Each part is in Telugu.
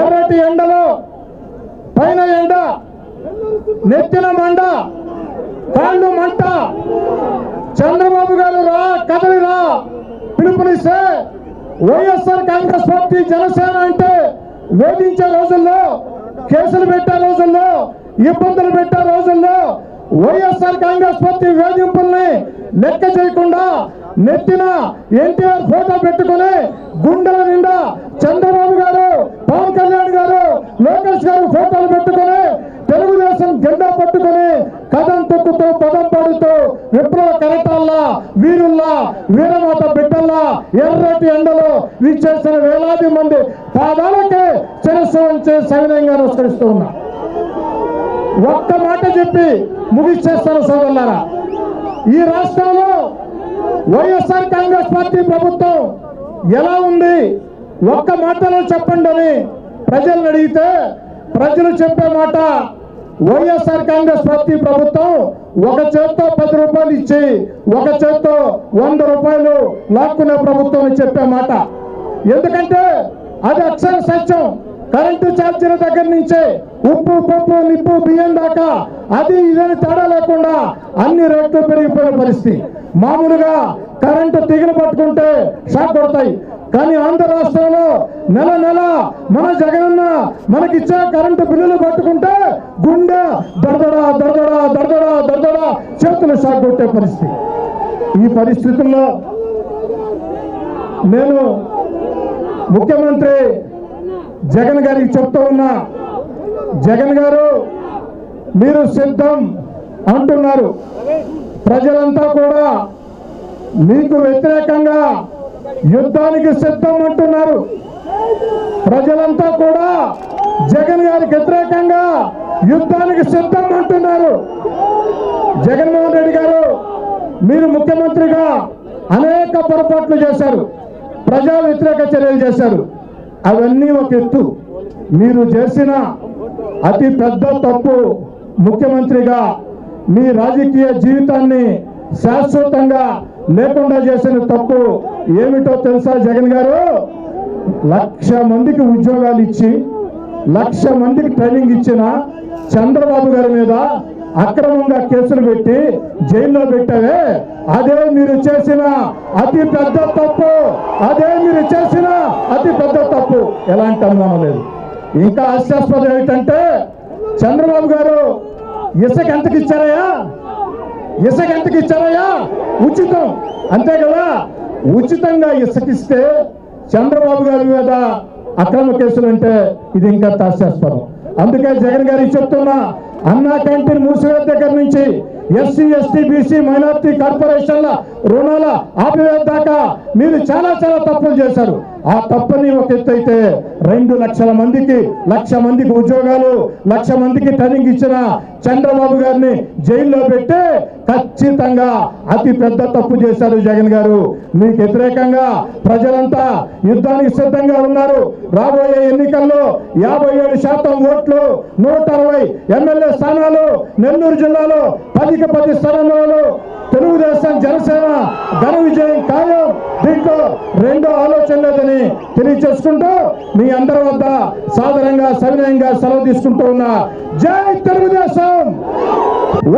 ఎర్రటి ఎండలో పైన ఎండ, నెత్తిన మండ, కాళ్ళు మంట, చంద్రబాబు గారు రా కదలిరా పిలుపునిస్తే వైఎస్ఆర్ కాంగ్రెస్ పార్టీ జనసేన అంటే వేధించే రోజుల్లో, కేసులు పెట్టే రోజుల్లో, ఇబ్బందులు పెట్టే రోజుల్లో వైఎస్ఆర్ కాంగ్రెస్ పార్టీ వేధింపుల్ని లెక్క చేయకుండా నెత్తిన ఎన్టీఆర్ ఫోటో పెట్టుకుని గుండెల నిండా చంద్రబాబు గారు, పవన్ కళ్యాణ్ గారు, లోకేష్ గారు ఫోటోలు పెట్టుకుని తెలుగుదేశం జెండా పట్టుకుని కథం తొక్కుతూ పదం పాడుతూ విప్లవ కరటాల్లా, వీరుల్లా, వీరమాత బిడ్డల్లా ఎర్రటి ఎండలో విచ్చేసిన వేలాది మంది పాదాలకే శిరస్సు వంచి సవినయంగా నమస్కరిస్తూ ఉన్నా. ఒక్క మాట చెప్పి ముగిచ్చేస్తాను సోదరులారా. ఈ రాష్ట్రంలో వైఎస్ఆర్ కాంగ్రెస్ పార్టీ ప్రభుత్వం ఎలా ఉంది ఒక్క మాటలో చెప్పండి అని ప్రజలను అడిగితే ప్రజలు చెప్పే మాట, వైఎస్ఆర్ కాంగ్రెస్ పార్టీ ప్రభుత్వం ఒక చేత్తో 10 రూపాయలు ఇచ్చి ఒక చేత్తో 100 రూపాయలు లాక్కునే ప్రభుత్వం అని చెప్పే మాట. ఎందుకంటే అది అక్షర సత్యం. కరెంటు ఛార్జీల దగ్గర నుంచి ఉప్పు, పప్పు, నిప్పు, బియ్యం దాకా అది ఇదని తేడా లేకుండా అన్ని రేట్లు పెరిగిపోయిన పరిస్థితి. మామూలుగా కరెంటు తీగలు పట్టుకుంటే షాక్ కొడతాయి. కానీ ఆంధ్ర రాష్ట్రంలో నెల నెల మన జగనన్న మనకిచ్చే కరెంటు బిల్లులు పట్టుకుంటే గుండె దడదడా దడదడా దడదడా దడదడా చేతులు షాక్ కొట్టే పరిస్థితి. ఈ పరిస్థితుల్లో నేను ముఖ్యమంత్రి జగన్ గారికి చెప్తూ ఉన్నా, జగన్ గారు మీరు సిద్ధం అంటున్నారు, ప్రజలంతా కూడా మీకు వ్యతిరేకంగా యుద్ధానికి సిద్ధం అంటున్నారు. ప్రజలంతా కూడా జగన్ గారికి వ్యతిరేకంగా యుద్ధానికి సిద్ధం అంటున్నారు. జగన్మోహన్ రెడ్డి గారు మీరు ముఖ్యమంత్రిగా అనేక పొరపాట్లు చేశారు, ప్రజా వ్యతిరేక చర్యలు చేశారు. అవన్నీ ఒక ఎత్తు. మీరు చేసిన అతి పెద్ద తప్పు ముఖ్యమంత్రిగా మీ రాజకీయ జీవితాన్ని శాశ్వతంగా లేకుండా చేసిన తప్పు ఏమిటో తెలుసా జగన్ గారు? 1,00,000 మందికి ఉద్యోగాలు ఇచ్చి 1,00,000 మందికి ట్రైనింగ్ ఇచ్చిన చంద్రబాబు గారి మీద అక్రమంగా కేసులు పెట్టి జైల్లో పెట్టావే, అదే మీరు చేసిన అతి పెద్ద తప్పు. అదే మీరు చేసిన అతి పెద్ద తప్పు, ఎలాంటి అనుమానం లేదు. ఇంకా హాస్యాస్పదం ఏంటంటే చంద్రబాబు గారు ఇసుక ఎంతకి ఇచ్చారయ్యా? ఇసుక ఎంతకి ఇచ్చారయ్యా? ఉచితం, అంతే కదా. ఉచితంగా ఇసుకిస్తే చంద్రబాబు గారి మీద అక్రమ కేసులు అంటే ఇది ఇంకా హాస్యాస్పదం. అందుకే జగన్ గారికి చెప్తున్నా, అన్నా క్యాంటీన్ మూసివేత దగ్గర నుంచి ఎస్సీ, ఎస్టీ, బీసీ, మైనార్టీ కార్పొరేషన్ల రుణాల ఆపివేత దాకా మీరు చాలా తప్పులు చేశారు. ఆ తప్పుని ఒక ఎత్తు అయితే 2 లక్షల మందికి 1,00,000 మందికి ఉద్యోగాలు, 1,00,000 మందికి ట్రైనింగ్ ఇచ్చిన చంద్రబాబు గారిని జైల్లో పెట్టి ఖచ్చితంగా అతి పెద్ద తప్పు చేశారు జగన్ గారు. మీకు వ్యతిరేకంగా ప్రజలంతా యుద్ధానికి సిద్ధంగా ఉన్నారు. రాబోయే ఎన్నికల్లో 57% ఓట్లు, 160 ఎమ్మెల్యే స్థానాలు నెల్లూరు జిల్లాలో 10కి 10 స్థానాలు తెలుగుదేశం జనసేన ఘన విజయం ఖాయం. దీంట్లో రెండో ఆలోచన లేదని తెలియజేసుకుంటూ మీ అందరి వద్ద సాధారణంగా సవినయంగా సెలవు తీసుకుంటూ ఉన్నా. జై Telugu Desam.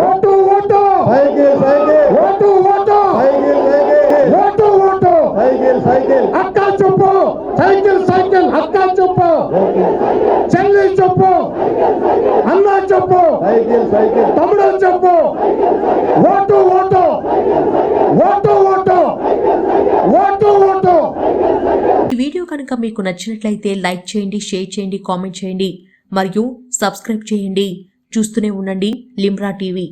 Vote vote vote vote vote vote. అక్క చెప్పు సైకిల్ సైకిల్, అక్క చెప్పు చెల్లి చెప్పు, అన్న చెప్పు, తమ్ముడు చెప్పు, vote vote vote vote vote vote. ఈ వీడియో కనుక మీకు నచ్చినట్లయితే లైక్ చేయండి, షేర్ చేయండి, కామెంట్ చేయండి మరియు సబ్స్క్రైబ్ చేయండి. చూస్తూనే ఉండండి లిమ్రా టీవీ.